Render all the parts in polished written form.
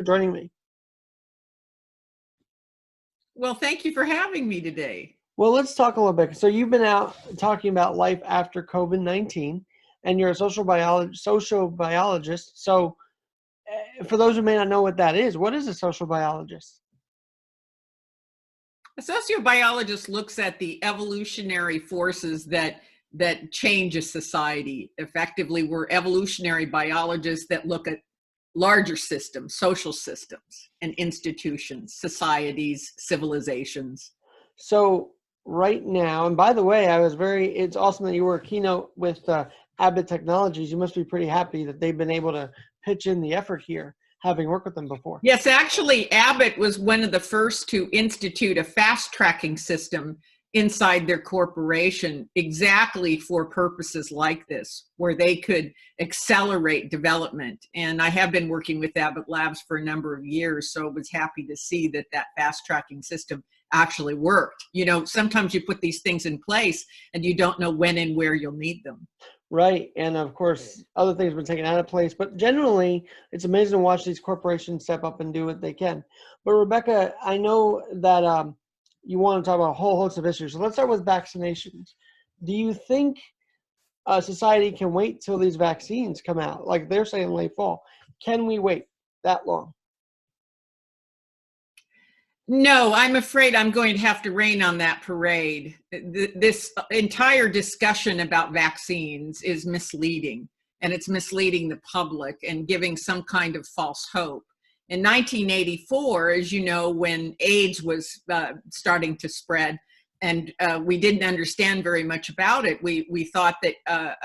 for joining me. Well, thank you for having me today. Well, let's talk a little bit. So you've been out talking about life after COVID-19, and you're a sociobiologist. So for those who may not know what that is, what is a social biologist? A sociobiologist looks at the evolutionary forces that change a society. Effectively, we're evolutionary biologists that look at larger systems, social systems and institutions, societies, civilizations. So right now, and by the way, it's awesome that you were a keynote with Abbott Technologies. You must be pretty happy that they've been able to pitch in the effort here, having worked with them before. Yes, actually, Abbott was one of the first to institute a fast tracking system inside their corporation exactly for purposes like this, where they could accelerate development. And I have been working with Abbott Labs for a number of years, so I was happy to see that fast tracking system actually worked. You know, sometimes you put these things in place and you don't know when and where you'll need them. Right. And of course, other things have been taken out of place. But generally, it's amazing to watch these corporations step up and do what they can. But Rebecca, I know that you want to talk about a whole host of issues. So let's start with vaccinations. Do you think society can wait till these vaccines come out? Like they're saying late fall. Can we wait that long? No, I'm afraid I'm going to have to rain on that parade. This entire discussion about vaccines is misleading, and it's misleading the public and giving some kind of false hope. In 1984, as you know, when AIDS was starting to spread, and we didn't understand very much about it, we thought that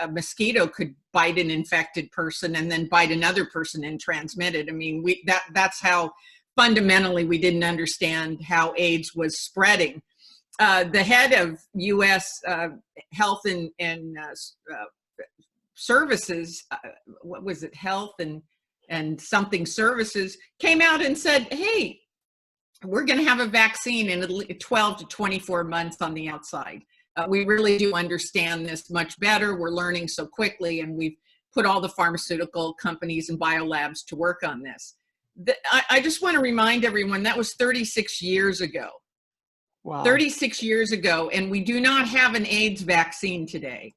a mosquito could bite an infected person and then bite another person and transmit it. I mean, that's how fundamentally we didn't understand how AIDS was spreading. The head of U.S. Health and Services, what was it, Health and something Services, came out and said, hey, we're going to have a vaccine in 12 to 24 months on the outside. We really do understand this much better. We're learning so quickly, and we've put all the pharmaceutical companies and biolabs to work on this. I just want to remind everyone that was 36 years ago. Wow. 36 years ago, and we do not have an AIDS vaccine today.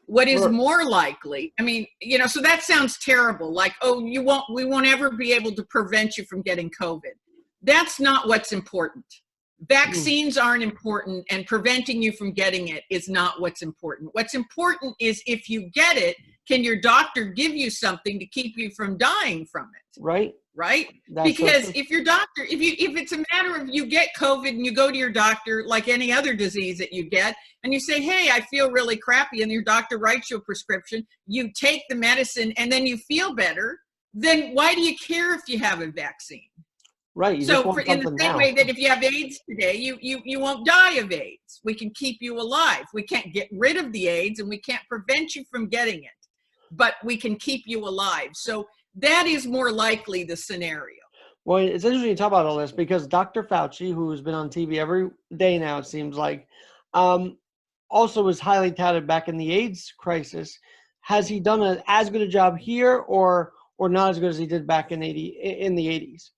What is more likely, I mean, you know, so that sounds terrible. Like, oh, we won't ever be able to prevent you from getting COVID. That's not what's important. Vaccines aren't important, and preventing you from getting it is not what's important. What's important is if you get it, can your doctor give you something to keep you from dying from it? Right. Right? Because if your doctor, if it's a matter of you get COVID and you go to your doctor like any other disease that you get, and you say, hey, I feel really crappy, and your doctor writes you a prescription, you take the medicine and then you feel better, then why do you care if you have a vaccine? Right. So in the same way that if you have AIDS today, you won't die of AIDS. We can keep you alive. We can't get rid of the AIDS and we can't prevent you from getting it, but we can keep you alive. So that is more likely the scenario. Well, it's interesting you talk about all this because Dr. Fauci, who's been on TV every day now, it seems like, also was highly touted back in the AIDS crisis. Has he done as good a job here or not as good as he did back in the 80s?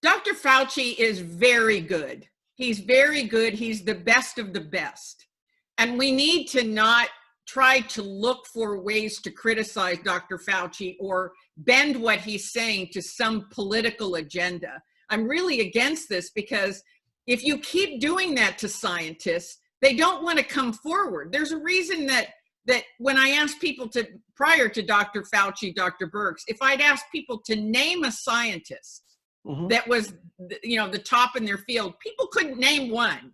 Dr. Fauci is very good. He's very good. He's the best of the best. And we need to not try to look for ways to criticize Dr. Fauci or bend what he's saying to some political agenda. I'm really against this because if you keep doing that to scientists, they don't want to come forward. There's a reason that when I asked people prior to Dr. Fauci, Dr. Birx, if I'd asked people to name a scientist that was, the top in their field, people couldn't name one.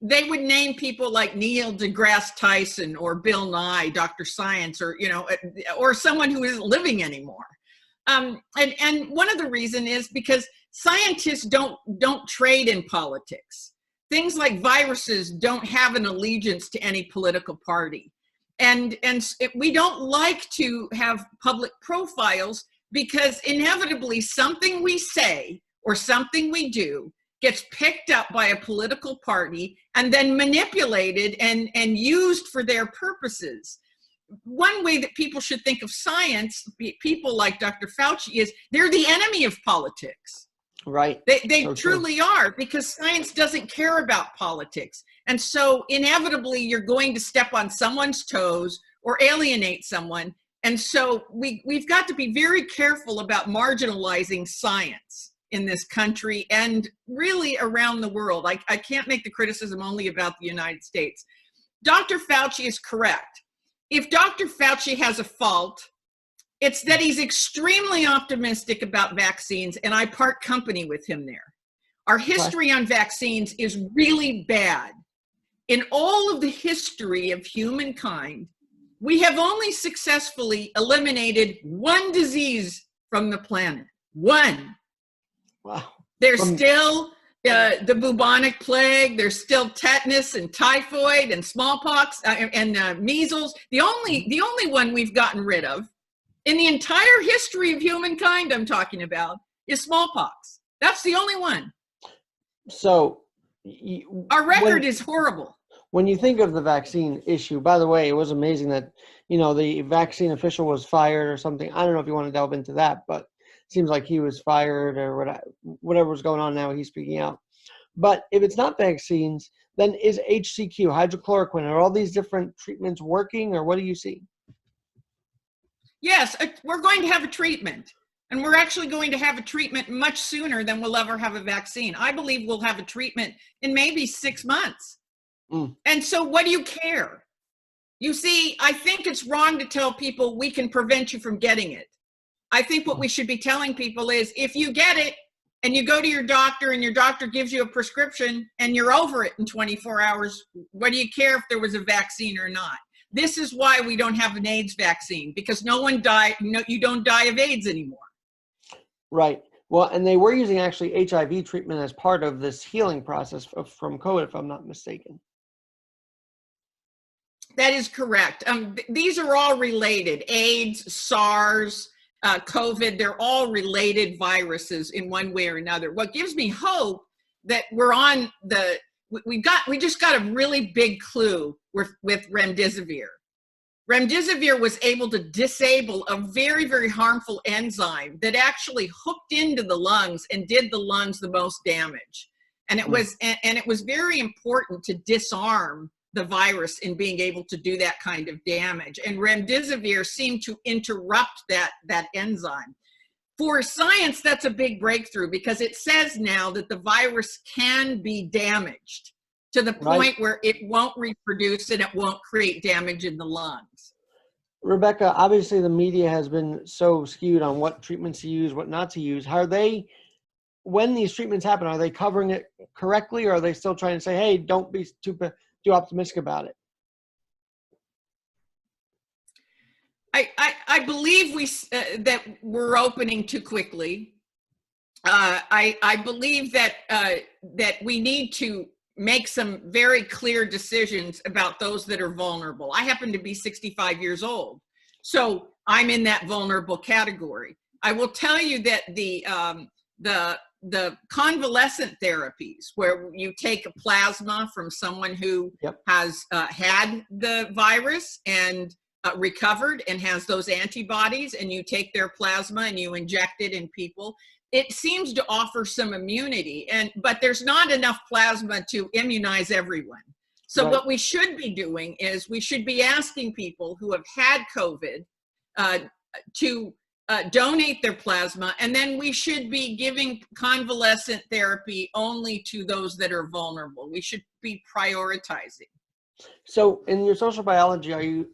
They would name people like Neil deGrasse Tyson or Bill Nye, Dr. Science, or someone who isn't living anymore. And one of the reasons is because scientists don't trade in politics. Things like viruses don't have an allegiance to any political party. And we don't like to have public profiles because inevitably something we say or something we do gets picked up by a political party and then manipulated and used for their purposes. one way that people should think of science, people like Dr. Fauci, is they're the enemy of politics. Right. They So truly true. are, because science doesn't care about politics. And so inevitably you're going to step on someone's toes or alienate someone. And so we've got to be very careful about marginalizing science in this country and really around the world. I can't make the criticism only about the United States. Dr. Fauci is correct. If Dr. Fauci has a fault, it's that he's extremely optimistic about vaccines, and I part company with him there. Our history on vaccines is really bad. In all of the history of humankind, we have only successfully eliminated one disease from the planet. One. Wow. There's still the bubonic plague. There's still tetanus and typhoid and smallpox and measles. The only one we've gotten rid of in the entire history of humankind, I'm talking about, is smallpox. That's the only one. So our record is horrible. When you think of the vaccine issue, by the way, it was amazing that, the vaccine official was fired or something. I don't know if you want to delve into that, but it seems like he was fired or whatever was going on now, he's speaking out. But if it's not vaccines, then is HCQ, hydrochloroquine, are all these different treatments working, or what do you see? Yes, we're going to have a treatment. And we're actually going to have a treatment much sooner than we'll ever have a vaccine. I believe we'll have a treatment in maybe 6 months. And so what do you care? You see, I think it's wrong to tell people we can prevent you from getting it. I think what we should be telling people is, if you get it and you go to your doctor and your doctor gives you a prescription and you're over it in 24 hours, what do you care if there was a vaccine or not? This is why we don't have an AIDS vaccine, because you don't die of AIDS anymore. Right. Well, and they were using actually HIV treatment as part of this healing process from COVID, if I'm not mistaken. That is correct. These are all related. AIDS, SARS, COVID, they're all related viruses in one way or another. What gives me hope that we're on we just got a really big clue with remdesivir. Remdesivir was able to disable a very, very harmful enzyme that actually hooked into the lungs and did the lungs the most damage. And it was very important to disarm the virus in being able to do that kind of damage. And remdesivir seemed to interrupt that enzyme. For science, that's a big breakthrough, because it says now that the virus can be damaged to the point where it won't reproduce and it won't create damage in the lungs. Rebecca, obviously the media has been so skewed on what treatments to use, what not to use. When these treatments happen, are they covering it correctly, or are they still trying to say, hey, don't be too optimistic about it? I believe that we're opening too quickly. I believe that we need to make some very clear decisions about those that are vulnerable. I happen to be 65 years old, so I'm in that vulnerable category. I will tell you that the convalescent therapies, where you take a plasma from someone who has had the virus and recovered and has those antibodies, and you take their plasma and you inject it in people, it seems to offer some immunity, but there's not enough plasma to immunize everyone. So what we should be doing is we should be asking people who have had COVID to donate their plasma, and then we should be giving convalescent therapy only to those that are vulnerable. We should be prioritizing. So in your social biology,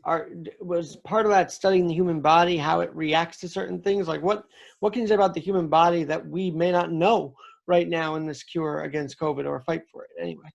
was part of that studying the human body, how it reacts to certain things? Like what can you say about the human body that we may not know right now in this cure against COVID or fight for it anyway?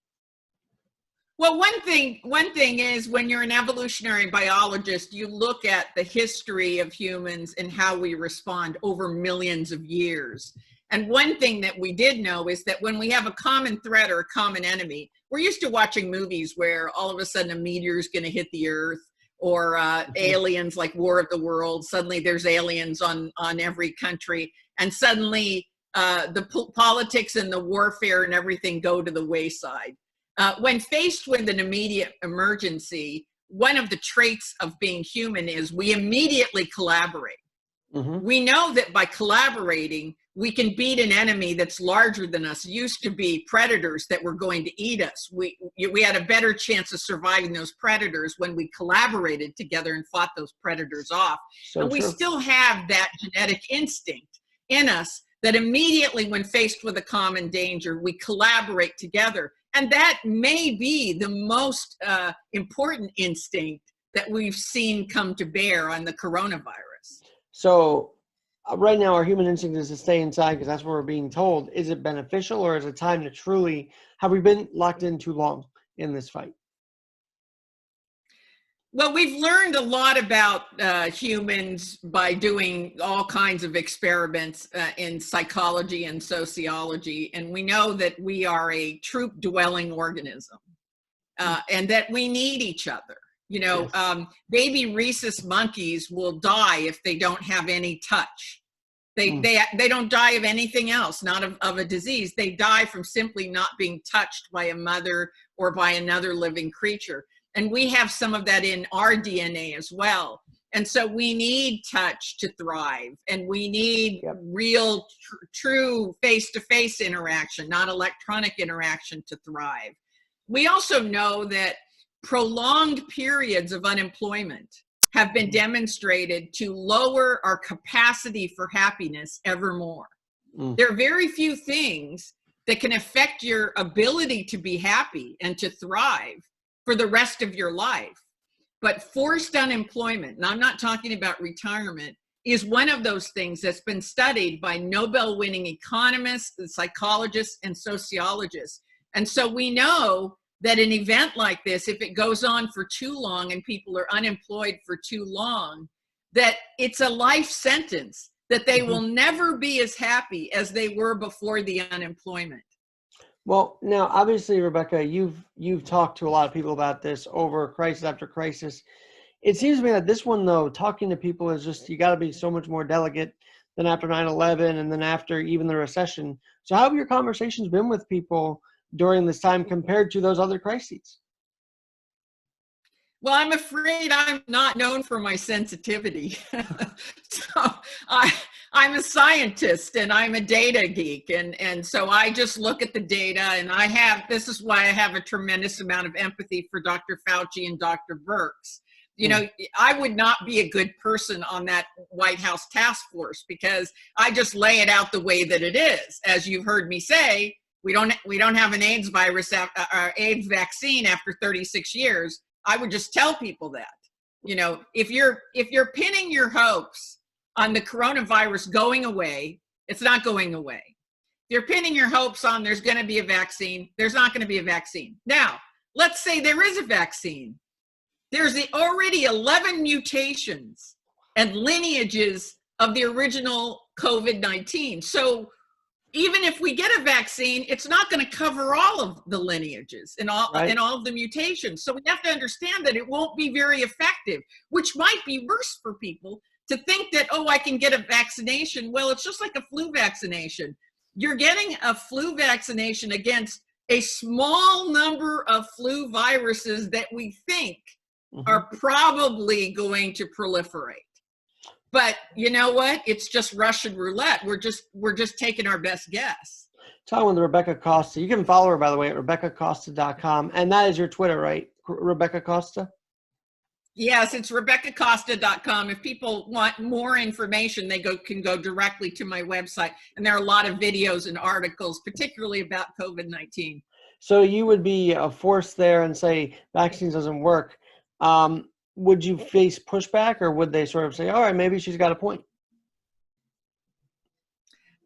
Well, one thing is, when you're an evolutionary biologist, you look at the history of humans and how we respond over millions of years. And one thing that we did know is that when we have a common threat or a common enemy, we're used to watching movies where all of a sudden a meteor is going to hit the earth, or aliens, like War of the Worlds. Suddenly there's aliens on every country, and suddenly the politics and the warfare and everything go to the wayside. When faced with an immediate emergency, one of the traits of being human is we immediately collaborate. Mm-hmm. We know that by collaborating, we can beat an enemy that's larger than us. It used to be predators that were going to eat us. We had a better chance of surviving those predators when we collaborated together and fought those predators off. So and we true. still have that genetic instinct in us that immediately when faced with a common danger, we collaborate together. And that may be the most important instinct that we've seen come to bear on the coronavirus. So right now, our human instinct is to stay inside because that's what we're being told. Is it beneficial, or is it time to truly, have we been locked in too long in this fight? Well, we've learned a lot about humans by doing all kinds of experiments in psychology and sociology. And we know that we are a troop-dwelling organism and that we need each other. You know, Yes. Baby rhesus monkeys will die if they don't have any touch. They don't die of anything else, not of a disease. They die from simply not being touched by a mother or by another living creature. And we have some of that in our DNA as well. And so we need touch to thrive, and we need real, true face-to-face interaction, not electronic interaction, to thrive. We also know that prolonged periods of unemployment have been demonstrated to lower our capacity for happiness ever more. There are very few things that can affect your ability to be happy and to thrive for the rest of your life. But forced unemployment, and I'm not talking about retirement, is one of those things that's been studied by Nobel-winning economists, psychologists, and sociologists. And so we know that an event like this, if it goes on for too long and people are unemployed for too long, that it's a life sentence, that they will never be as happy as they were before the unemployment. Well, now, obviously, Rebecca, you've talked to a lot of people about this over crisis after crisis. It seems to me that this one, though, talking to people is just, you got to be so much more delicate than after 9/11 and then after even the recession. So how have your conversations been with people during this time compared to those other crises? Well, I'm afraid I'm not known for my sensitivity. So I'm a scientist and I'm a data geek. And so I just look at the data, and this is why I have a tremendous amount of empathy for Dr. Fauci and Dr. Birx. You know, I would not be a good person on that White House task force because I just lay it out the way that it is. As you've heard me say, we don't have an AIDS AIDS vaccine after 36 years. I would just tell people that, you know, if you're pinning your hopes on the coronavirus going away, it's not going away. If you're pinning your hopes on there's going to be a vaccine, there's not going to be a vaccine. Now, let's say there is a vaccine. There's already 11 mutations and lineages of the original COVID-19. So even if we get a vaccine, it's not going to cover all of the lineages and all of the mutations. So we have to understand that it won't be very effective, which might be worse for people to think that, oh, I can get a vaccination. Well, it's just like a flu vaccination. You're getting a flu vaccination against a small number of flu viruses that we think are probably going to proliferate. But you know what? It's just Russian roulette. We're just taking our best guess. Talking with Rebecca Costa. You can follow her, by the way, at RebeccaCosta.com. And that is your Twitter, right? Rebecca Costa? Yes, it's RebeccaCosta.com. If people want more information, they can go directly to my website. And there are a lot of videos and articles, particularly about COVID-19. So you would be forced there and say vaccines doesn't work. Would you face pushback, or would they sort of say, all right, maybe she's got a point?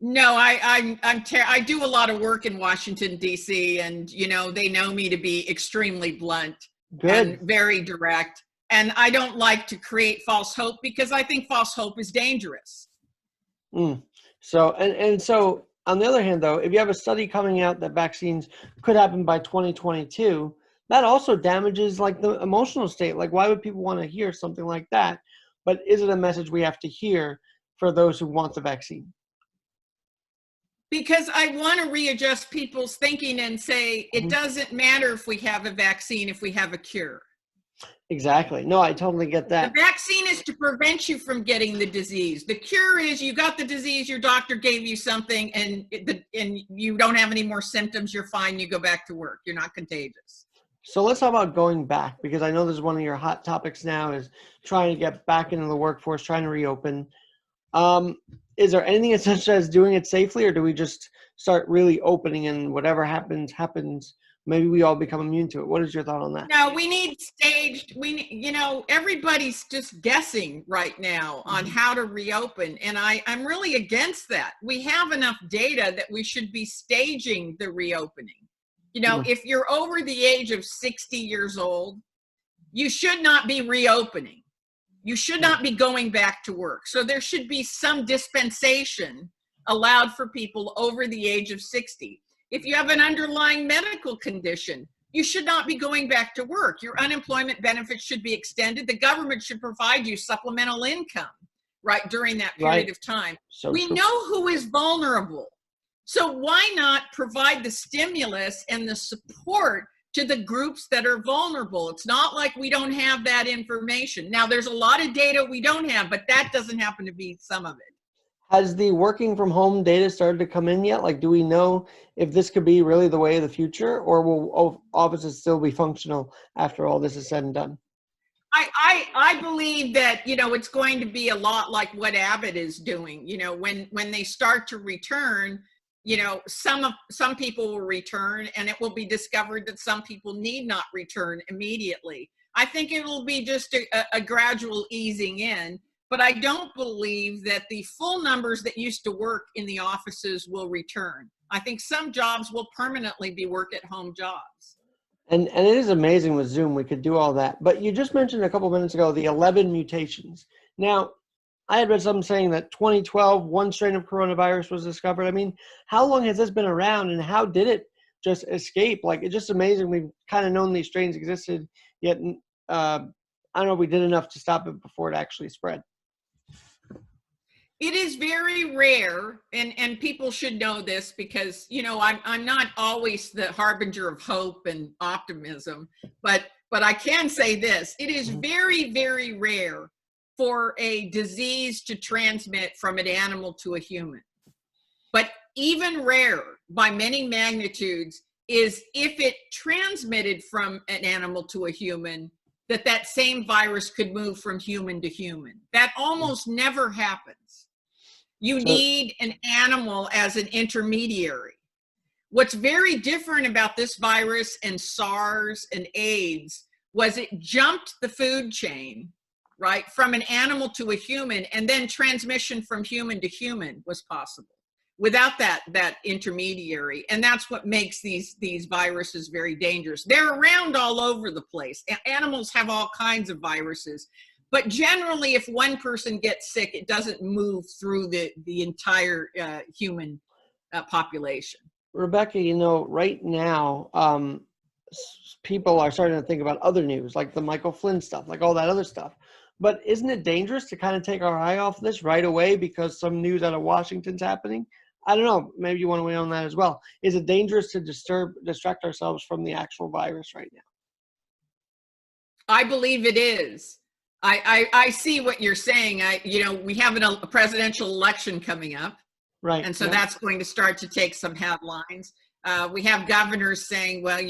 No, I do a lot of work in Washington, D.C., and, you know, they know me to be extremely blunt and very direct. And I don't like to create false hope because I think false hope is dangerous. So, and so on the other hand, though, if you have a study coming out that vaccines could happen by 2022, that also damages like the emotional state. Like, why would people want to hear something like that? But is it a message we have to hear for those who want the vaccine? Because I want to readjust people's thinking and say, it doesn't matter if we have a vaccine, if we have a cure. Exactly. No, I totally get The that. vaccine is to prevent you from getting the disease. The cure is you got the disease, your doctor gave you something, and you don't have any more symptoms, you're fine, you go back to work. You're not contagious. So let's talk about going back, because I know this is one of your hot topics now, is trying to get back into the workforce, trying to reopen. Is there anything such as doing it safely, or do we just start really opening and whatever happens, happens? Maybe we all become immune to it. What is your thought on that? No, we need staged, everybody's just guessing right now on how to reopen. And I'm really against that. We have enough data that we should be staging the reopening. If you're over the age of 60 years old, you should not be reopening. You should not be going back to work. So there should be some dispensation allowed for people over the age of 60. If you have an underlying medical condition, you should not be going back to work. Your unemployment benefits should be extended. The government should provide you supplemental income, right, during that period of time. So we know who is vulnerable. So why not provide the stimulus and the support to the groups that are vulnerable? It's not like we don't have that information. Now, there's a lot of data we don't have, but that doesn't happen to be some of it. Has the working from home data started to come in yet? Like, do we know if this could be really the way of the future, or will offices still be functional after all this is said and done? I believe that, it's going to be a lot like what Abbott is doing. When they start to return, some people will return, and it will be discovered that some people need not return immediately. I think it will be just a gradual easing in, but I don't believe that the full numbers that used to work in the offices will return. I think some jobs will permanently be work-at-home jobs. And it is amazing with Zoom, we could do all that. But you just mentioned a couple minutes ago the 11 mutations. Now, I had read something saying that 2012, one strain of coronavirus was discovered. I mean, how long has this been around, and how did it just escape? Like, it's just amazing. We've kind of known these strains existed, yet I don't know if we did enough to stop it before it actually spread. It is very rare, and people should know this because, I'm not always the harbinger of hope and optimism, but I can say this. It is very, very rare for a disease to transmit from an animal to a human. But even rarer, by many magnitudes, is if it transmitted from an animal to a human, that same virus could move from human to human. That almost never happens. You need an animal as an intermediary. What's very different about this virus and SARS and AIDS was it jumped the food chain, right, from an animal to a human, and then transmission from human to human was possible without that intermediary. And that's what makes these viruses very dangerous. They're around all over the place. Animals have all kinds of viruses, but generally if one person gets sick, it doesn't move through the entire human population. Rebecca, right now, people are starting to think about other news, like the Michael Flynn stuff, like all that other stuff. But isn't it dangerous to kind of take our eye off this right away because some news out of Washington's happening? I don't know. Maybe you want to weigh on that as well. Is it dangerous to distract ourselves from the actual virus right now? I believe it is. I see what you're saying. We have a presidential election coming up. Right. And so that's going to start to take some headlines. We have governors saying, well,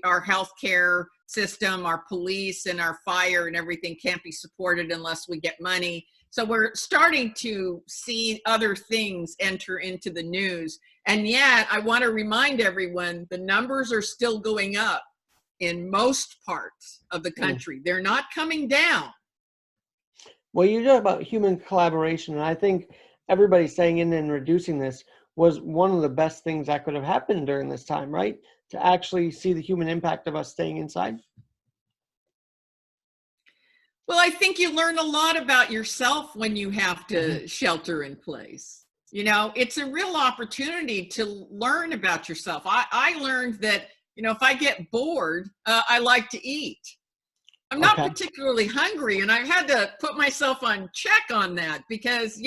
our healthcare system, our police and our fire and everything can't be supported unless we get money. So we're starting to see other things enter into the news. And yet I want to remind everyone, the numbers are still going up in most parts of the country. They're not coming down. Well, you talk about human collaboration, and I think everybody staying in and reducing this was one of the best things that could have happened during this time, right? To actually see the human impact of us staying inside. Well, I think you learn a lot about yourself when you have to shelter in place. It's a real opportunity to learn about yourself. I learned that, if I get bored, I like to eat. I'm not particularly hungry, and I had to put myself on check on that because,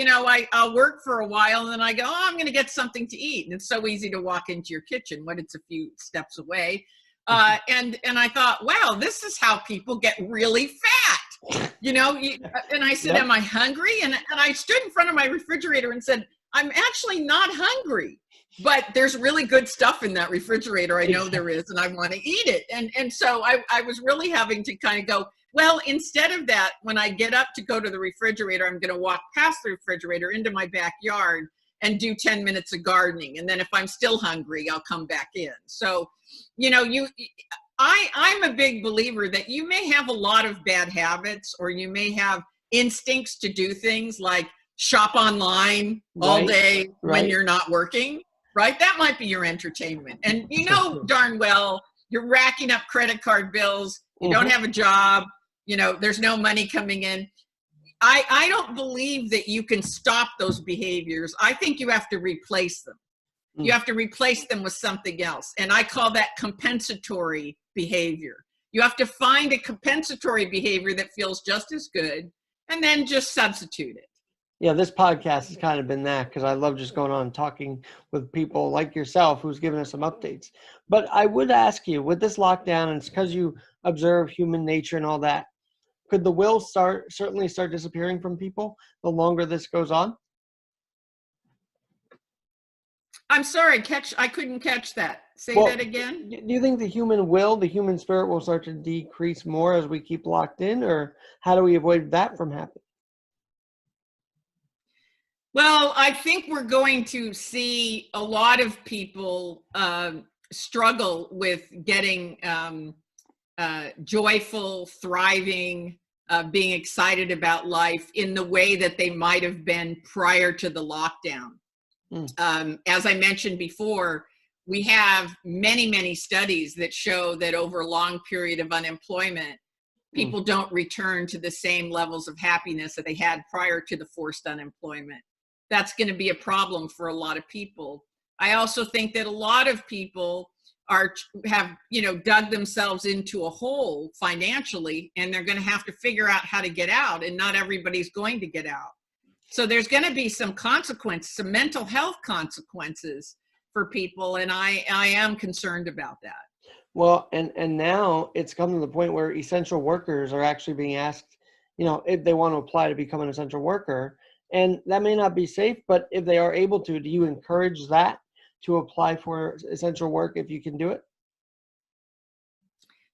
I'll work for a while and then I go, I'm going to get something to eat. And it's so easy to walk into your kitchen when it's a few steps away. And I thought, wow, this is how people get really fat. And I said, am I hungry? And I stood in front of my refrigerator and said, I'm actually not hungry, but there's really good stuff in that refrigerator. I know there is, and I want to eat it. And so I was really having to kind of go, well, instead of that, when I get up to go to the refrigerator, I'm going to walk past the refrigerator into my backyard and do 10 minutes of gardening. And then if I'm still hungry, I'll come back in. So, I'm a big believer that you may have a lot of bad habits, or you may have instincts to do things like shop online all day when you're not working, right? That might be your entertainment. And darn well, you're racking up credit card bills. You don't have a job. There's no money coming in. I don't believe that you can stop those behaviors. I think you have to replace them. You have to replace them with something else. And I call that compensatory behavior. You have to find a compensatory behavior that feels just as good, and then just substitute it. Yeah, this podcast has kind of been that, because I love just going on and talking with people like yourself who's giving us some updates. But I would ask you, with this lockdown, and it's because you observe human nature and all that, could the will certainly start disappearing from people the longer this goes on? I'm sorry, I couldn't catch that. Say that again. Do you think the human will, the human spirit will start to decrease more as we keep locked in, or how do we avoid that from happening? Well, I think we're going to see a lot of people struggle with getting joyful, thriving, being excited about life in the way that they might have been prior to the lockdown. As I mentioned before, we have many, many studies that show that over a long period of unemployment, people don't return to the same levels of happiness that they had prior to the forced unemployment. That's going to be a problem for a lot of people. I also think that a lot of people have dug themselves into a hole financially, and they're going to have to figure out how to get out, and not everybody's going to get out. So there's going to be some consequences, some mental health consequences for people, and I am concerned about that. Well, and now it's come to the point where essential workers are actually being asked, if they want to apply to become an essential worker. And that may not be safe, but if they are able to, do you encourage that to apply for essential work if you can do it?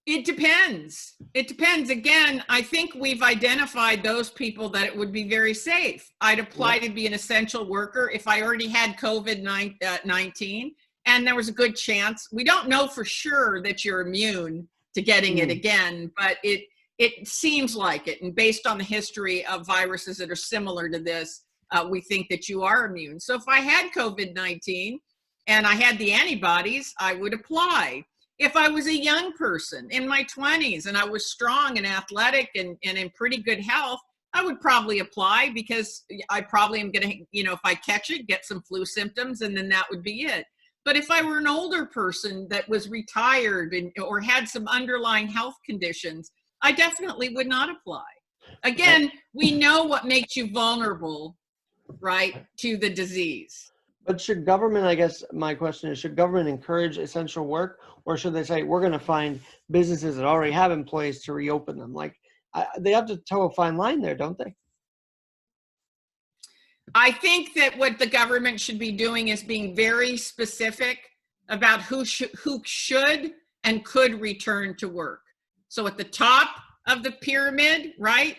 It depends. It depends. Again, I think we've identified those people that it would be very safe. I'd apply to be an essential worker if I already had COVID-19 and there was a good chance. We don't know for sure that you're immune to getting it again, but it seems like it. And based on the history of viruses that are similar to this, we think that you are immune. So if I had COVID-19 and I had the antibodies, I would apply. If I was a young person in my 20s and I was strong and athletic and in pretty good health, I would probably apply, because I probably am going to, if I catch it, get some flu symptoms, and then that would be it. But if I were an older person that was retired or had some underlying health conditions, I definitely would not apply. Again, we know what makes you vulnerable, right, to the disease. But should government, I guess my question is, should government encourage essential work, or should they say, we're going to find businesses that already have employees to reopen them? They have to toe a fine line there, don't they? I think that what the government should be doing is being very specific about who should and could return to work. So at the top of the pyramid, right,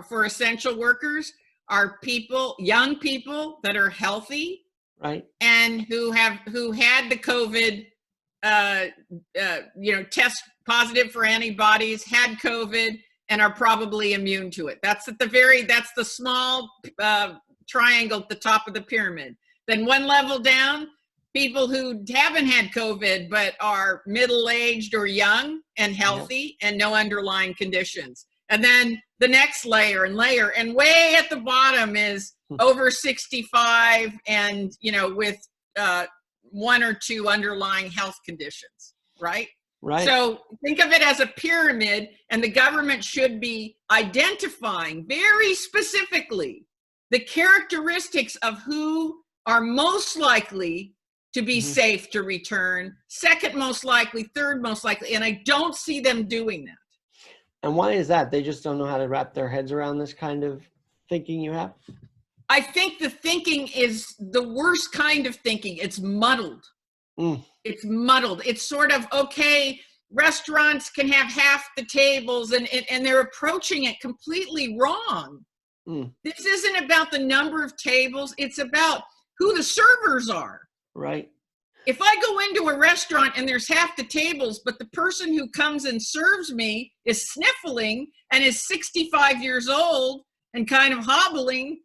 for essential workers are young people that are healthy, right, and who had the COVID, test positive for antibodies, had COVID, and are probably immune to it. That's that's the small triangle at the top of the pyramid. Then one level down, people who haven't had COVID but are middle-aged or young and healthy and no underlying conditions. And then the next layer, and way at the bottom is over 65 and, with one or two underlying health conditions, right? Right. So think of it as a pyramid, and the government should be identifying very specifically the characteristics of who are most likely to be safe to return, second most likely, third most likely, and I don't see them doing that. And why is that? They just don't know how to wrap their heads around this kind of thinking you have? I think the thinking is the worst kind of thinking. It's muddled. It's muddled. It's sort of, okay, restaurants can have half the tables, and they're approaching it completely wrong. This isn't about the number of tables. It's about who the servers are. Right. If I go into a restaurant and there's half the tables, but the person who comes and serves me is sniffling and is 65 years old and kind of hobbling,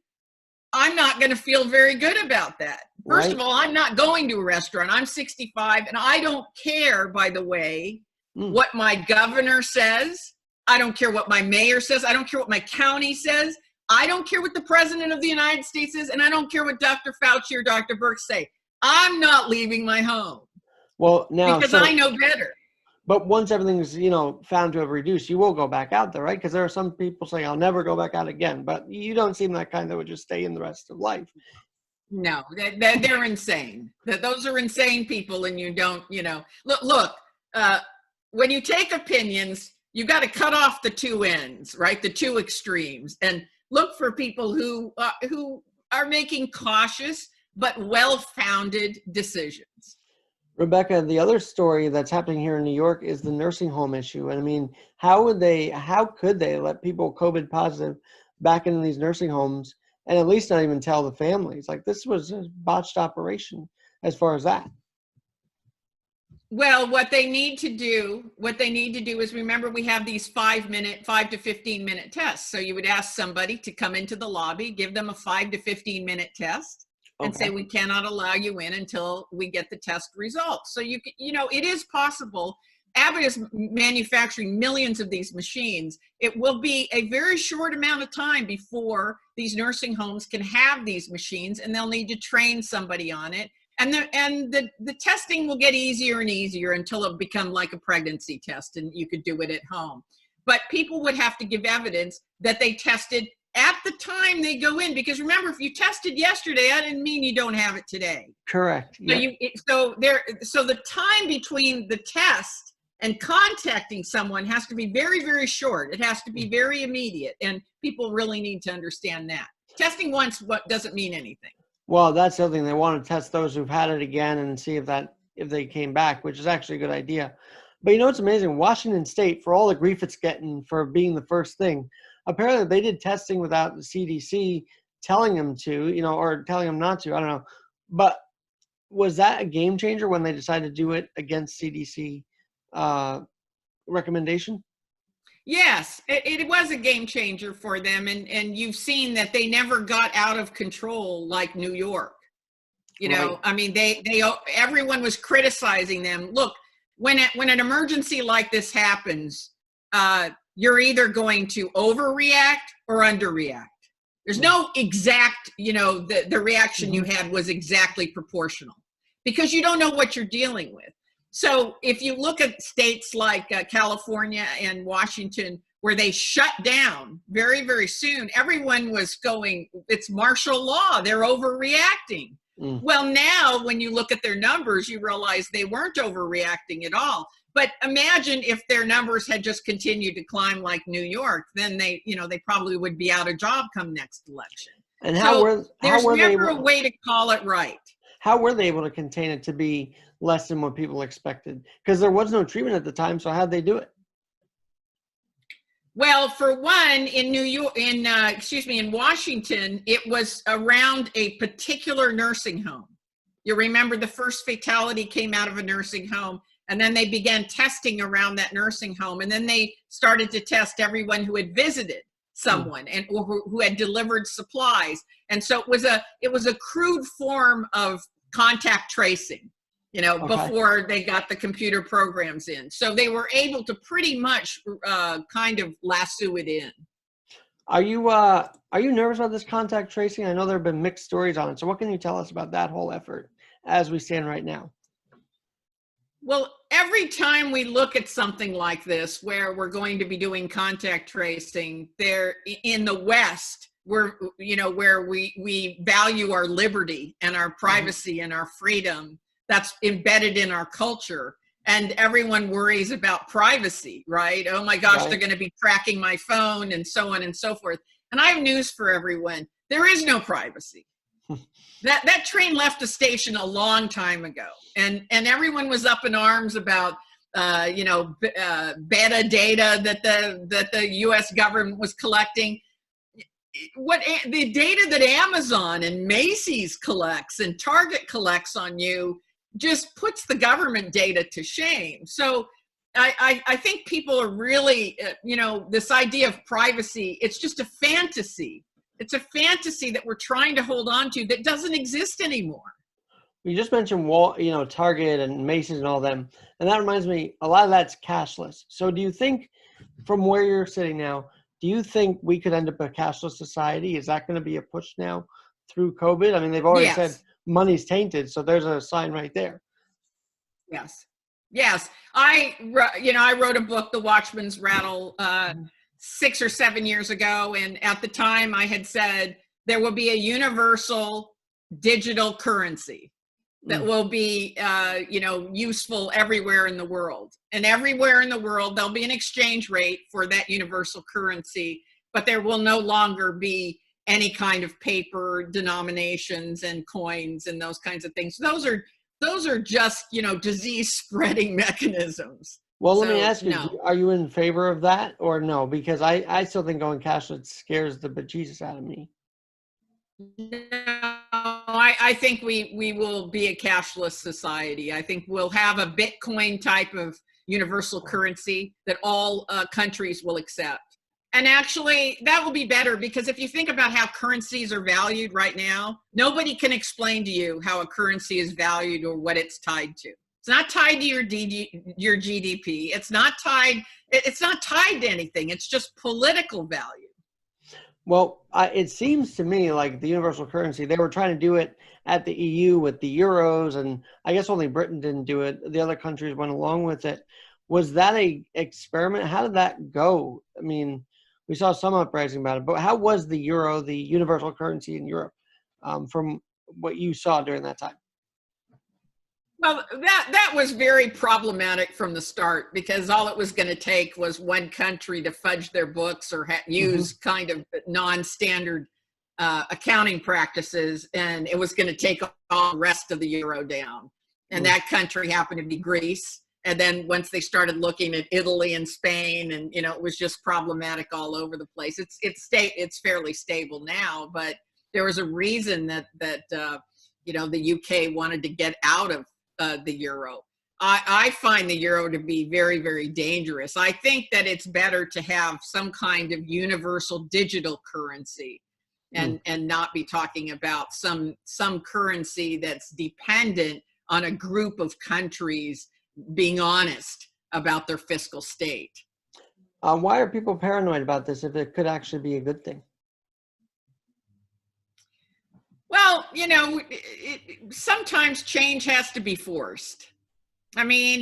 I'm not going to feel very good about that. First of all, I'm not going to a restaurant. I'm 65, and I don't care, by the way, what my governor says. I don't care what my mayor says. I don't care what my county says. I don't care what the president of the United States says, and I don't care what Dr. Fauci or Dr. Burke say. I'm not leaving my home. Well, now, because I know better. But once everything's, found to have reduced, you will go back out there, right? Because there are some people saying, I'll never go back out again. But you don't seem that kind that would just stay in the rest of life. No, they're insane. Those are insane people, and you don't, look, when you take opinions, you got to cut off the two ends, right? The two extremes, and look for people who are making cautious but well-founded decisions. Rebecca, the other story that's happening here in New York is the nursing home issue. And I mean, how could they let people COVID positive back into these nursing homes and at least not even tell the families? Like, this was a botched operation as far as that. Well, what they need to do is, remember, we have these 5 to 15 minute tests. So you would ask somebody to come into the lobby, give them a 5 to 15 minute test, and say, we cannot allow you in until we get the test results. So it is possible. Abbott is manufacturing millions of these machines. It will be a very short amount of time before these nursing homes can have these machines, and they'll need to train somebody on it. And the testing will get easier and easier until it'll become like a pregnancy test and you could do it at home. But people would have to give evidence that they tested at the time they go in, because remember, if you tested yesterday, that didn't mean you don't have it today. Correct. Yep. So the time between the test and contacting someone has to be very, very short. It has to be very immediate, and people really need to understand that. Testing once doesn't mean anything. Well, that's the other thing. They want to test those who've had it again and see if they came back, which is actually a good idea. But it's amazing. Washington State, for all the grief it's getting for being the first thing, apparently they did testing without the CDC telling them to, or telling them not to. I don't know. But was that a game changer when they decided to do it against CDC recommendation? Yes, it was a game changer for them. And you've seen that they never got out of control like New York. Right. I mean, everyone was criticizing them. Look, when an emergency like this happens, you're either going to overreact or underreact. There's no exact, the reaction you had was exactly proportional, because you don't know what you're dealing with. So if you look at states like California and Washington, where they shut down very, very soon, everyone was going, it's martial law, they're overreacting. Well, now when you look at their numbers, you realize they weren't overreacting at all. But imagine if their numbers had just continued to climb like New York, then they probably would be out of job come next election. And there's never a way to call it right. How were they able to contain it to be less than what people expected? Because there was no treatment at the time, so how'd they do it? Well, for one, in Washington, it was around a particular nursing home. You remember the first fatality came out of a nursing home, and then they began testing around that nursing home, and then they started to test everyone who had visited someone and who had delivered supplies. And so it was a crude form of contact tracing, before they got the computer programs in. So they were able to pretty much kind of lasso it in. Are you nervous about this contact tracing? I know there have been mixed stories on it. So what can you tell us about that whole effort as we stand right now? Well, every time we look at something like this, where we're going to be doing contact tracing, there in the West, where we value our liberty and our privacy and our freedom, that's embedded in our culture. And everyone worries about privacy, right? Oh my gosh, Right. they're going to be tracking my phone and so on and so forth. And I have news for everyone. There is no privacy. That train left the station a long time ago. And everyone was up in arms about, beta data that the US government was collecting. The data that Amazon and Macy's collects and Target collects on you just puts the government data to shame. So I think people are really, this idea of privacy, it's just a fantasy. It's a fantasy that we're trying to hold on to that doesn't exist anymore. You just mentioned Target and Macy's and all them, and that reminds me, a lot of that's cashless. So do you think, from where you're sitting now, do you think we could end up a cashless society? Is that going to be a push now through COVID? I mean, they've already said money's tainted, so there's a sign right there. Yes. I wrote a book, The Watchmans Rattle, 6 or 7 years ago, and at the time I had said there will be a universal digital currency that will be useful everywhere in the world. And everywhere in the world there'll be an exchange rate for that universal currency, but there will no longer be any kind of paper denominations and coins and those kinds of things. Those are just, disease spreading mechanisms. Well, let me ask you, are you in favor of that or no? Because I still think going cashless scares the bejesus out of me. No, I think we will be a cashless society. I think we'll have a Bitcoin type of universal currency that all countries will accept. And actually, that will be better, because if you think about how currencies are valued right now, nobody can explain to you how a currency is valued or what it's tied to. It's not tied to your GDP. It's not tied to anything. It's just political value. Well, it seems to me like the universal currency, they were trying to do it at the EU with the euros, and I guess only Britain didn't do it. The other countries went along with it. Was that a experiment? How did that go? I mean, we saw some uprising about it, but how was the euro, the universal currency in Europe, from what you saw during that time? Well, that was very problematic from the start, because all it was going to take was one country to fudge their books or use kind of non-standard accounting practices, and it was going to take all the rest of the euro down. And that country happened to be Greece. And then once they started looking at Italy and Spain, and it was just problematic all over the place. It's fairly stable now, but there was a reason that the UK wanted to get out of the euro. I find the euro to be very, very dangerous. I think that it's better to have some kind of universal digital currency, and not be talking about some currency that's dependent on a group of countries being honest about their fiscal state. Why are people paranoid about this if it could actually be a good thing? Well, sometimes change has to be forced. I mean,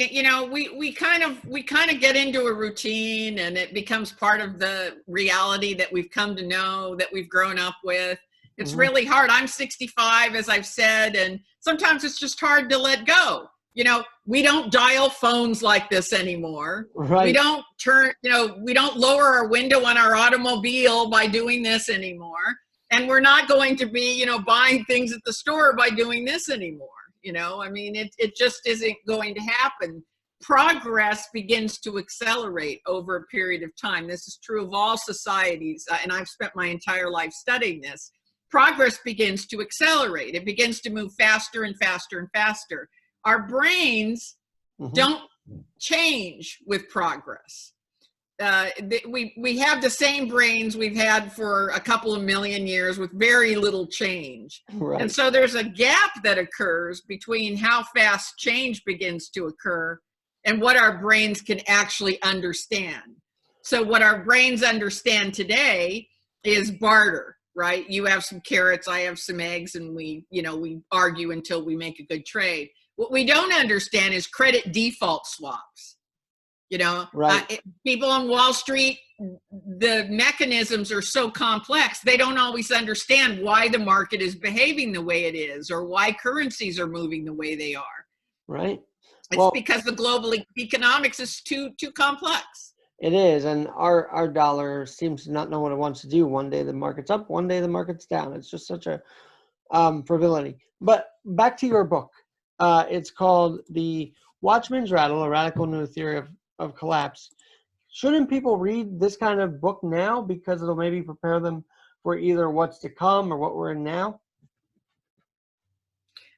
we kind of get into a routine, and it becomes part of the reality that we've come to know, that we've grown up with. It's really hard. I'm 65, as I've said, and sometimes it's just hard to let go. We don't dial phones like this anymore. Right. We don't we don't lower our window on our automobile by doing this anymore. And we're not going to be, buying things at the store by doing this anymore. I mean, it just isn't going to happen. Progress begins to accelerate over a period of time. This is true of all societies, and I've spent my entire life studying this. Progress begins to accelerate. It begins to move faster and faster and faster. Our brains don't change with progress. We have the same brains we've had for a couple of million years with very little change. Right. And so there's a gap that occurs between how fast change begins to occur and what our brains can actually understand. So what our brains understand today is barter, right? You have some carrots, I have some eggs, and we argue until we make a good trade. What we don't understand is credit default swaps. Right. People on Wall Street, the mechanisms are so complex, they don't always understand why the market is behaving the way it is, or why currencies are moving the way they are. right? It's Well, because the global economics is too complex. it is, and our dollar seems to not know what it wants to do. One day the market's up, one day the market's down. It's just such a frivolity. But back to your book. It's called The Watchman's Rattle, A Radical New Theory of Collapse. Shouldn't people read this kind of book now because it'll maybe prepare them for either what's to come or what we're in now?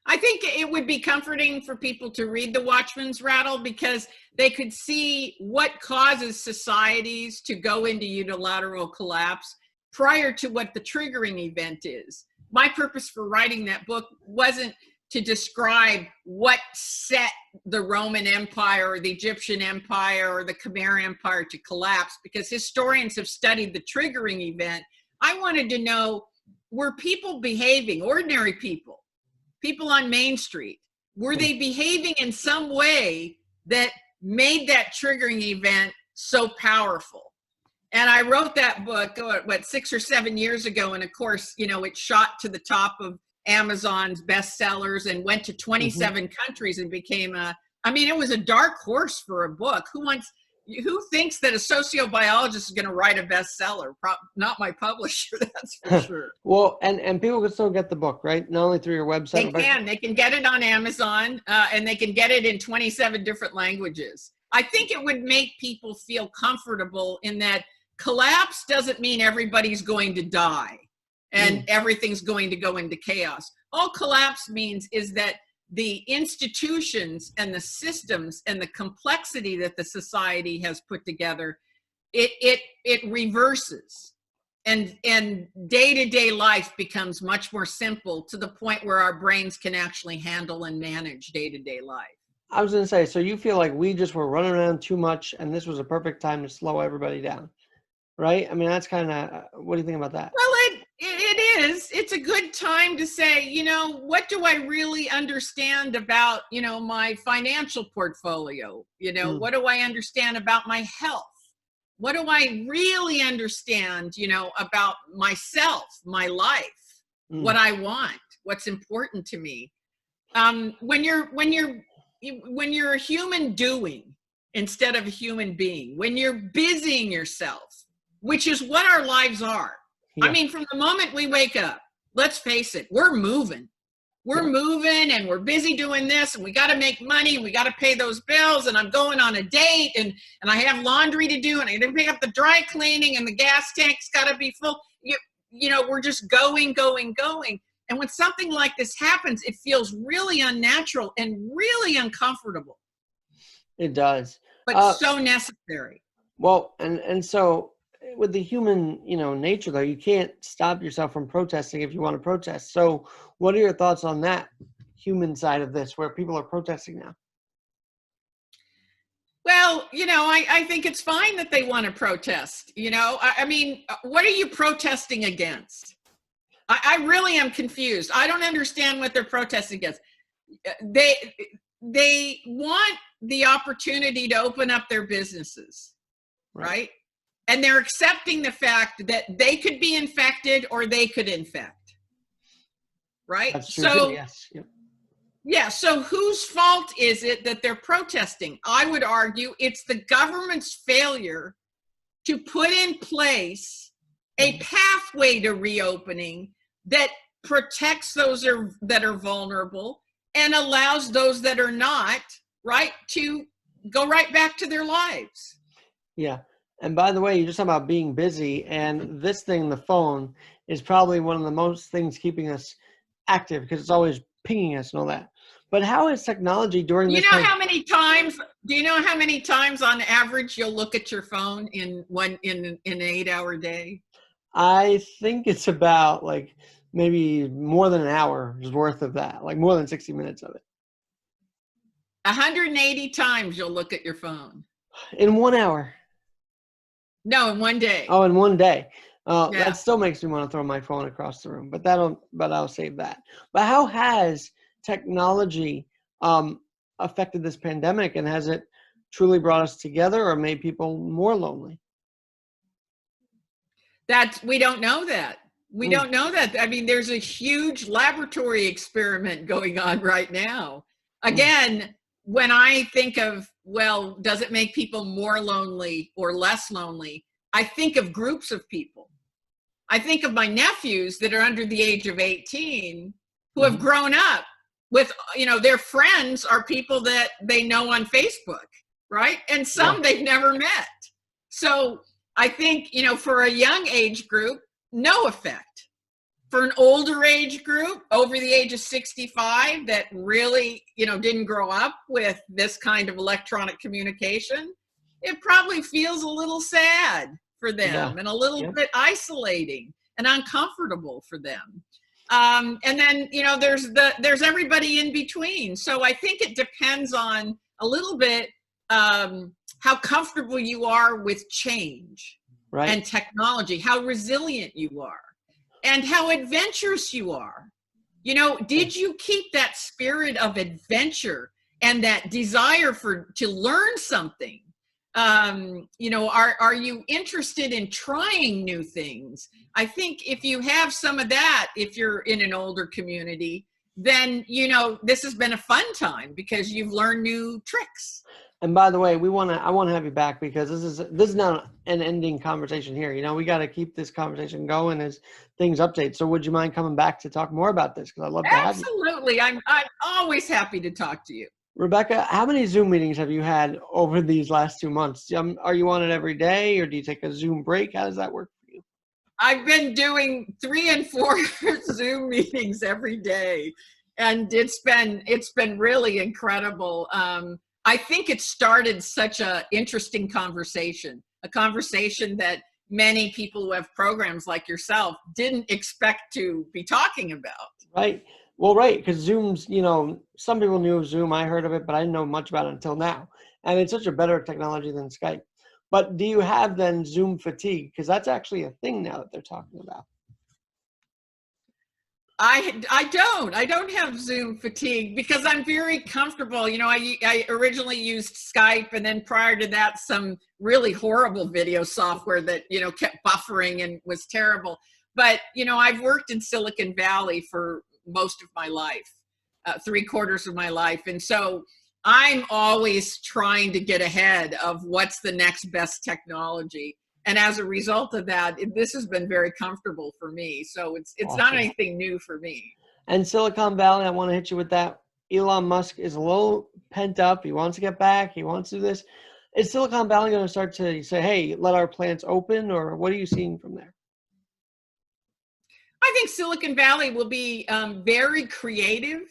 I think it would be comforting for people to read the Watchman's Rattle because they could see what causes societies to go into unilateral collapse prior to what the triggering event is. My purpose for writing that book wasn't to describe what set the Roman Empire or the Egyptian Empire or the Khmer Empire to collapse, because historians have studied the triggering event. I wanted to know, were people behaving, ordinary people on Main Street, were they behaving in some way that made that triggering event so powerful? And I wrote that book, 6 or 7 years ago. And of course, it shot to the top of Amazon's bestsellers and went to 27 countries and became it was a dark horse for a book. Who thinks that a sociobiologist is going to write a bestseller? Not my publisher, that's for sure. Well, and people can still get the book, right? Not only through your website. They can get it on Amazon, and they can get it in 27 different languages. I think it would make people feel comfortable in that collapse doesn't mean everybody's going to die and everything's going to go into chaos. All collapse means is that the institutions and the systems and the complexity that the society has put together, it reverses, and day-to-day life becomes much more simple to the point where our brains can actually handle and manage day-to-day life. I was going to say, so you feel like we just were running around too much and this was a perfect time to slow everybody down, right? I mean, that's kind of, what do you think about that? Well, it is. It's a good time to say, what do I really understand about, my financial portfolio? What do I understand about my health? What do I really understand, about myself, my life, what I want, what's important to me? When you're a human doing instead of a human being, when you're busying yourself, which is what our lives are. Yeah. I mean, from the moment we wake up, let's face it, we're moving. We're moving and we're busy doing this, and we got to make money, and we got to pay those bills, and I'm going on a date, and I have laundry to do, and I got to pick up the dry cleaning, and the gas tank's got to be full. We're just going. And when something like this happens, it feels really unnatural and really uncomfortable. It does. But so necessary. Well, and so with the human, nature, though, you can't stop yourself from protesting if you want to protest. So what are your thoughts on that human side of this, where people are protesting now? Well, I think it's fine that they want to protest. I mean, what are you protesting against? I really am confused. I don't understand what they're protesting against. They want the opportunity to open up their businesses, right? And they're accepting the fact that they could be infected or they could infect, right? That's true. So, yes. Yep. Yeah, so whose fault is it that they're protesting? I would argue it's the government's failure to put in place a pathway to reopening that protects those that are vulnerable and allows those that are not, right, to go right back to their lives. Yeah. And by the way, you're just talking about being busy, and this thing, the phone, is probably one of the most things keeping us active because it's always pinging us and all that. But how is technology during this? Do you know how many times on average you'll look at your phone in an 8-hour day? I think it's about like maybe more than an hour's worth of that, like more than 60 minutes of it. 180 times you'll look at your phone. In 1 hour. No, in one day. Oh, in one day. That still makes me want to throw my phone across the room, but I'll save that. But how has technology affected this pandemic, and has it truly brought us together or made people more lonely? We don't know that. We don't know that. I mean, there's a huge laboratory experiment going on right now. Again, when I think of, well, does it make people more lonely or less lonely? I think of groups of people. I think of my nephews that are under the age of 18 who have grown up with, their friends are people that they know on Facebook, right? And some they've never met. So I think, for a young age group, no effect. For an older age group, over the age of 65, that really, didn't grow up with this kind of electronic communication, it probably feels a little sad for them and a little bit isolating and uncomfortable for them. And then, there's everybody in between. So I think it depends on a little bit how comfortable you are with change and technology, how resilient you are, and how adventurous you are. Did you keep that spirit of adventure and that desire to learn something? Are you interested in trying new things? I think if you have some of that, if you're in an older community, then, this has been a fun time because you've learned new tricks. And by the way, I want to have you back because this is not an ending conversation here. We got to keep this conversation going as things update. So would you mind coming back to talk more about this? Because I'd love to have you. Absolutely. I'm always happy to talk to you. Rebecca, how many Zoom meetings have you had over these last 2 months? Are you on it every day, or do you take a Zoom break? How does that work for you? I've been doing 3 and 4 Zoom meetings every day, and it's been really incredible. I think it started such an interesting conversation, a conversation that many people who have programs like yourself didn't expect to be talking about. Right. Well, right, because Zoom's, some people knew of Zoom. I heard of it, but I didn't know much about it until now. And it's such a better technology than Skype. But do you have then Zoom fatigue? Because that's actually a thing now that they're talking about. I don't have Zoom fatigue because I'm very comfortable. I originally used Skype, and then prior to that, some really horrible video software that, kept buffering and was terrible. But, I've worked in Silicon Valley for most of my life, 3/4 of my life. And so I'm always trying to get ahead of what's the next best technology. And as a result of that, this has been very comfortable for me. So it's Awesome. not anything new for me. And Silicon Valley, I want to hit you with that. Elon Musk is a little pent up. He wants to get back. He wants to do this. Is Silicon Valley going to start to say, hey, let our plants open? Or what are you seeing from there? I think Silicon Valley will be very creative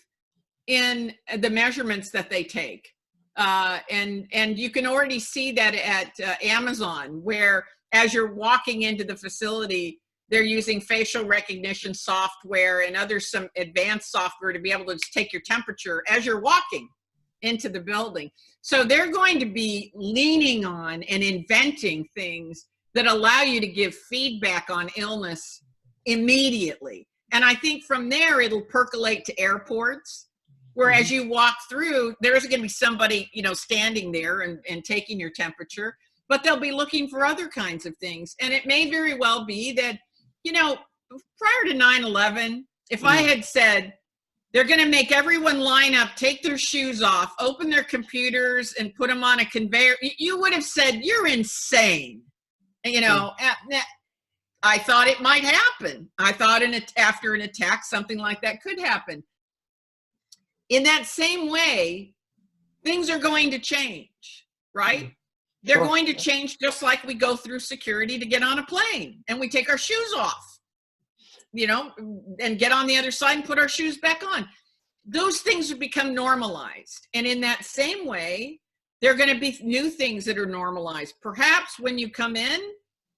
in the measurements that they take. And you can already see that at Amazon, where as you're walking into the facility, they're using facial recognition software and some advanced software to be able to just take your temperature as you're walking into the building. So they're going to be leaning on and inventing things that allow you to give feedback on illness immediately. And I think from there, it'll percolate to airports, where as you walk through, there isn't going to be somebody, standing there and taking your temperature, but they'll be looking for other kinds of things. And it may very well be that, prior to 9/11, if I had said, they're going to make everyone line up, take their shoes off, open their computers, and put them on a conveyor, you would have said, you're insane. I thought it might happen. I thought after an attack, something like that could happen. In that same way, things are going to change, right? They're going to change just like we go through security to get on a plane and we take our shoes off, and get on the other side and put our shoes back on. Those things have become normalized. And in that same way, there are going to be new things that are normalized. Perhaps when you come in,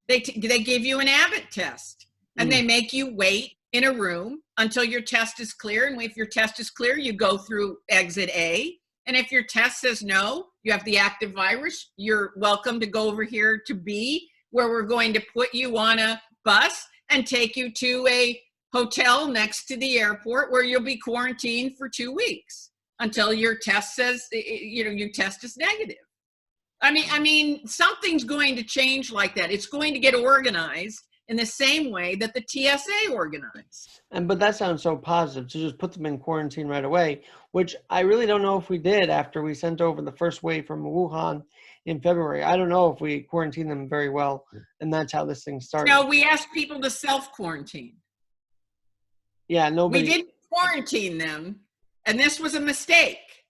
they give you an Abbott test and they make you wait in a room until your test is clear. And if your test is clear, you go through exit A. And if your test says no, you have the active virus, you're welcome to go over here to B, where we're going to put you on a bus and take you to a hotel next to the airport where you'll be quarantined for 2 weeks until your test says, your test is negative. I mean, something's going to change like that. It's going to get organized. in the same way that the TSA organized. But that sounds so positive to just put them in quarantine right away, which I really don't know if we did after we sent over the first wave from Wuhan in February. I don't know if we quarantined them very well, and that's how this thing started. No, we asked people to self-quarantine. Yeah, nobody. We didn't quarantine them, and this was a mistake.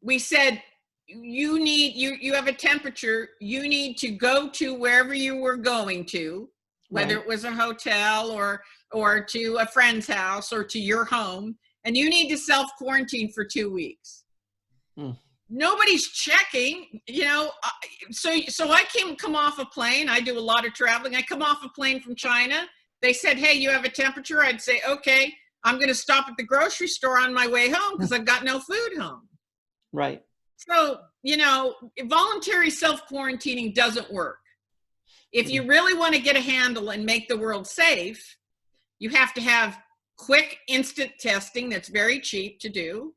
We said, you have a temperature, you need to go to wherever you were going to, whether it was a hotel or to a friend's house or to your home, and you need to self-quarantine for 2 weeks. Nobody's checking, so I come off a plane. I do a lot of traveling. I come off a plane from China. They said, hey, you have a temperature? I'd say, okay, I'm going to stop at the grocery store on my way home because I've got no food home. Right. So, voluntary self-quarantining doesn't work. If you really want to get a handle and make the world safe, you have to have quick, instant testing that's very cheap to do.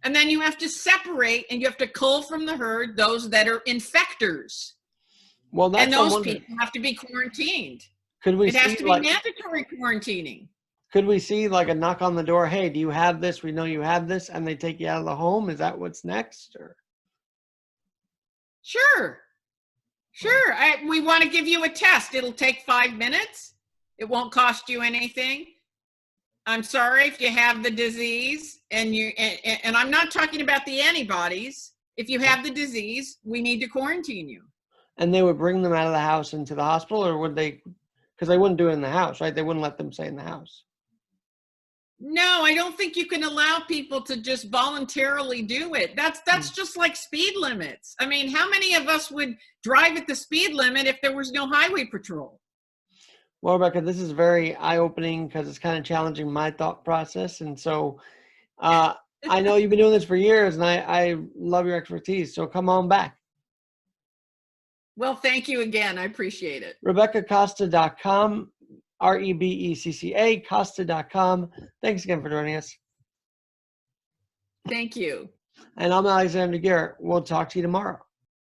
And then you have to separate and you have to cull from the herd those that are infectors. Well, that's and those people have to be quarantined. It has to be mandatory quarantining. Could we see like a knock on the door? Hey, do you have this? We know you have this, and they take you out of the home. Is that what's next? Or Sure. We want to give you a test. It'll take 5 minutes. It won't cost you anything. I'm sorry if you have the disease, and I'm not talking about the antibodies. If you have the disease, we need to quarantine you. And they would bring them out of the house into the hospital, or would they? Because they wouldn't do it in the house, right? They wouldn't let them stay in the house. No, I don't think you can allow people to just voluntarily do it. That's just like speed limits. I mean, how many of us would drive at the speed limit if there was no highway patrol? Well, Rebecca, this is very eye-opening because it's kind of challenging my thought process. And so I know you've been doing this for years, and I love your expertise. So come on back. Well, thank you again. I appreciate it. RebeccaCosta.com, REBECCA, Costa.com. Thanks again for joining us. Thank you. And I'm Alexander Garrett. We'll talk to you tomorrow.